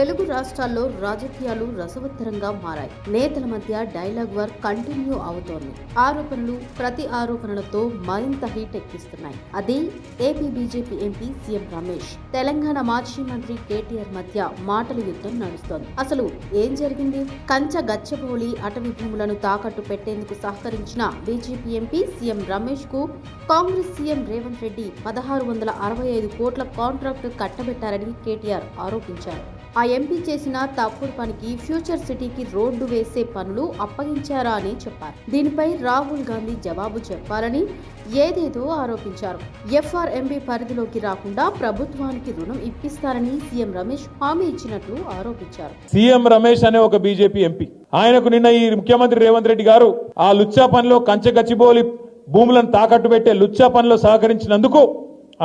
తెలుగు రాష్ట్రాల్లో రాజకీయాలు రసవత్తరంగా మారాయి. నేతల మధ్య డైలాగ్ వార్ కంటిన్యూ అవుతోంది. ఆరోపణలు ప్రతి ఆరోపణలతో మరింత హీట్ ఎక్కిస్తున్నాయి. అదే AP BJP MP CM Ramesh, Telangana మాజీ మంత్రి కేటీఆర్ మధ్య మాటల యుద్ధం నడుస్తోంది. అసలు ఏం జరిగింది? కంచ గచ్చబౌలి అటవీ భూములను తాకట్టు పెట్టేందుకు సహకరించిన బీజేపీ ఎంపీ సీఎం రమేష్ కు కాంగ్రెస్ సీఎం రేవంత్ రెడ్డి 1665 కోట్ల కాంట్రాక్టు కట్టబెట్టారని కేటీఆర్ ఆరోపించారు. ఆ ఎంపీ చేసిన తప్పుడు పనికి ఫ్యూచర్ సిటీకి రోడ్డు వేసే పనులు అప్పగించారా అని చెప్పారు. దీనిపై రాహుల్ గాంధీ జవాబు చెప్పాలని ఏదేదో ఆరోపించారు. ఎఫ్ఆర్ఎంబీ పరిధిలోకి రాకుండా ప్రభుత్వానికి రుణం ఇప్పిస్తారని సీఎం రమేష్ హామీ ఇచ్చినట్లు ఆరోపించారు. సీఎం రమేష్ అనే ఒక బీజేపీ ఎంపీ, ఆయనకు నిన్న ఈ ముఖ్యమంత్రి రేవంత్ రెడ్డి గారు ఆ లుచ్చా పనిలో కంచె గచ్చిబౌలి భూములను తాకట్టు పెట్టే లుచ్చా పనిలో సహకరించినందుకు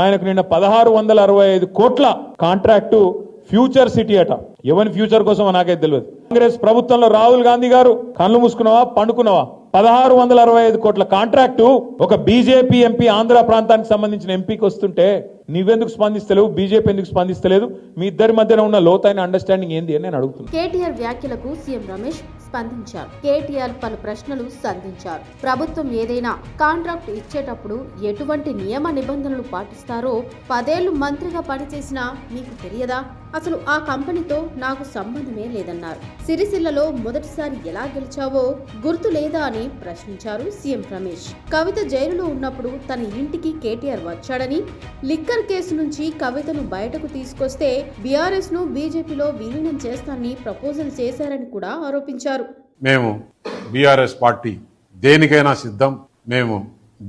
ఆయనకు నిన్న 1665 కోట్ల కాంట్రాక్టు ఫ్యూచర్ సిటీ అట. ఎవరి ఫ్యూచర్ కోసం నాకైతే తెలియదు. కాంగ్రెస్ ప్రభుత్వంలో రాహుల్ గాంధీ గారు కళ్ళు మూసుకున్నావా పండుకున్నావా? 1665 కోట్ల కాంట్రాక్టు ఒక బీజేపీ ఎంపీ ఆంధ్ర ప్రాంతానికి సంబంధించిన ఎంపీకి వస్తుంటే నీవెందుకు స్పందిస్తలేవు? బీజేపీ ఎందుకు స్పందిస్తలేదు? మీ ఇద్దరి మధ్యన ఉన్న లోతైన అండర్స్టాండింగ్ ఏంది అని నేను అడుగుతున్నాను. కేటీఆర్ వ్యాఖ్యలకు సీఎం రమేష్ స్పందించారు. కేటీఆర్ పలు ప్రశ్నలు సంధించారు. ప్రభుత్వం ఏదైనా కాంట్రాక్ట్ ఇచ్చేటప్పుడు ఎటువంటి నియమ నిబంధనలు పాటిస్తారో 10 ఏళ్లు మంత్రిగా పనిచేసినా మీకు తెలియదా? అసలు ఆ కంపెనీతో నాకు సంబంధమే లేదన్నారు. సిరిసిల్లలో మొదటిసారి ఎలా గెలిచావో గుర్తు లేదా అని ప్రశ్నించారు సీఎం రమేష్. కవిత జైలులో ఉన్నప్పుడు తన ఇంటికి కేటీఆర్ వచ్చాడని, లిక్కర్ కేసు నుంచి కవితను బయటకు తీసుకొస్తే బీఆర్ఎస్ ను బీజేపీలో విలీనం చేస్తానని ప్రపోజల్ చేశారని కూడా ఆరోపించారు. మేము బీఆర్ఎస్ పార్టీ దేనికైనా సిద్ధం. మేము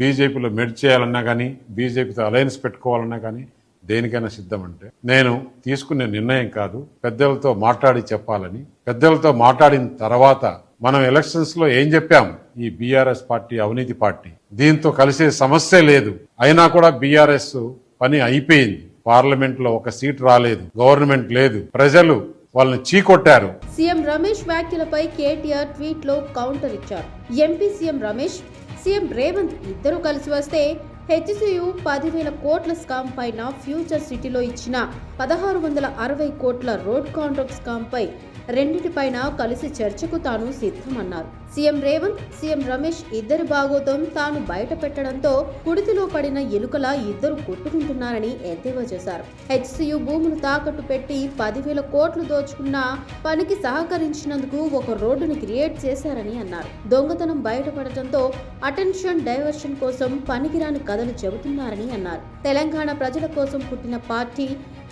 బీజేపీలో మెర్జ్ చేయాలన్నా కానీ, బీజేపీతో అలయన్స్ పెట్టుకోవాలన్నా కానీ దేనికైనా సిద్ధం. అంటే నేను తీసుకునే నిర్ణయం కాదు, పెద్దలతో మాట్లాడి చెప్పాలని. పెద్దలతో మాట్లాడిన తర్వాత మనం ఎలక్షన్స్ లో ఏం చెప్పాం? ఈ బీఆర్ఎస్ పార్టీ అవినీతి పార్టీ, దీంతో కలిసే సమస్య లేదు. అయినా కూడా బీఆర్ఎస్ పని అయిపోయింది. పార్లమెంట్ లో ఒక సీట్ రాలేదు, గవర్నమెంట్ లేదు, ప్రజలు వాళ్ళని చీకొట్టారు. సీఎం రమేష్ వ్యాఖ్యలపై కేటీఆర్ ట్వీట్ లో కౌంటర్ ఇచ్చారు. MP CM Ramesh, CM Revanth ఇద్దరు కలిసి వస్తే హెచ్సియు 10,000 కోట్ల స్కామ్ పైన ఫ్యూచర్ సిటీలో ఇచ్చిన 1660 కోట్ల రోడ్ కాంట్రాక్ట్ స్కామ్ పై రెండింటిపైన కలిసి చర్చకు తాను సిద్ధమన్నారు. సీఎం రేవంత్, సీఎం రమేష్ ఇద్దరి భాగోతం తాను బయట పెట్టడంతో కుడితిలో పడిన ఎలుకలా ఇద్దరు కొట్టుకుంటున్నారని ఎద్దేవా చేశారు. హెచ్సియు భూములు తాకట్టు పెట్టి 10,000 కోట్లు దోచుకున్న పనికి సహకరించినందుకు ఒక రోడ్డును క్రియేట్ చేశారని అన్నారు. దొంగతనం బయటపడటంతో అటెన్షన్ డైవర్షన్ కోసం పనికిరాని కథలు చెబుతున్నారని అన్నారు. తెలంగాణ ప్రజల కోసం పుట్టిన పార్టీ,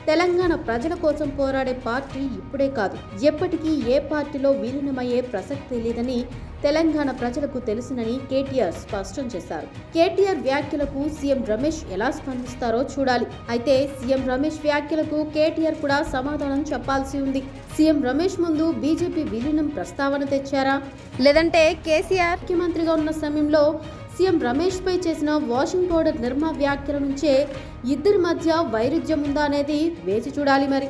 తెలంగాణ ప్రజల కోసం పోరాడే పార్టీ ఇప్పుడే కాదు, ఎప్పటికీ ఏ పార్టీలో విలీనమయ్యే ప్రసక్తి లేదని తెలంగాణ ప్రజలకు తెలుసునని కేటీఆర్ స్పష్టం చేశారు. కేటీఆర్ వ్యాఖ్యలకు సీఎం రమేష్ ఎలా స్పందిస్తారో చూడాలి. అయితే సీఎం రమేష్ వ్యాఖ్యలకు కేటీఆర్ కూడా సమాధానం చెప్పాల్సి ఉంది. సీఎం రమేష్ ముందు బీజేపీ విలీనం ప్రస్తావన తెచ్చారా, లేదంటే కేసీఆర్ ముఖ్యమంత్రిగా ఉన్న సమయంలో సీఎం రమేష్ పై చేసిన వాషింగ్ పౌడర్ నిర్మా వ్యాఖ్యల నుంచే ఇద్దరి మధ్య వైరుధ్యం ఉందా అనేది వేచి చూడాలి మరి.